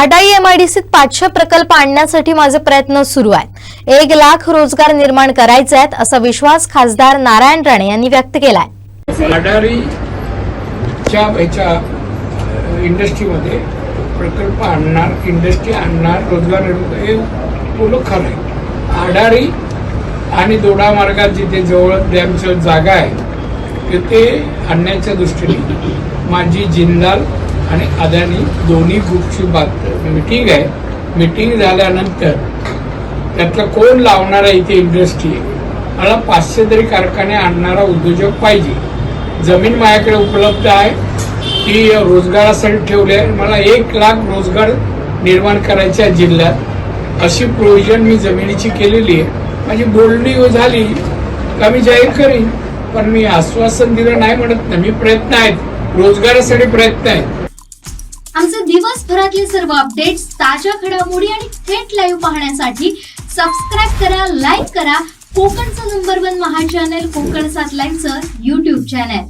आडाई MIDCत 500 प्रकल्प आणण्यासाठी माझे प्रयत्न सुरू आहेत। 1 लाख रोजगार निर्माण करायचे आहेत असा विश्वास खासदार नारायण राणे यांनी व्यक्त केलाय। आडारीच्या इंडस्ट्रीमध्ये प्रकल्प आणणार, इंडस्ट्री आणणार, रोजगार निर्माण हे बोलू खरं आहे। आडारी आणि दोडा मार्गात जिथे जवळ डॅमची जागा आहे तिथे आणण्याच्या दृष्टीने माझी जिंदाल आणि अदानी दोन्ही ग्रुपची मीटिंग आहे। मीटिंग झाल्यानंतर त्यातला कोण लावणारा इथे इंडस्ट्री मला 500 तरी कारखाने आणणारा उद्योजक पाहिजे। जमीन माझ्याकडे उपलब्ध आहे, ती रोजगारासाठी ठेवली आहे। मला 1 लाख रोजगार निर्माण करायच्या जिल्ह्यात अशी प्रोव्हिजन मी जमिनीची केलेली आहे। माझी बोलणी झाली का मी जाहीर करीन, पण मी आश्वासन दिलं नाही म्हणत नाही। मी प्रयत्न आहेत, रोजगारासाठी प्रयत्न आहेत। आमचे दिवसभरातले सर्व अपडेट्स, ताज्या घडामोडी आणि थेट लाईव्ह पाहण्यासाठी सबस्क्राईब करा, लाईक करा कोकणचं नंबर 1 महा चॅनल कोकण 7 लाईव्हचं YouTube चॅनल।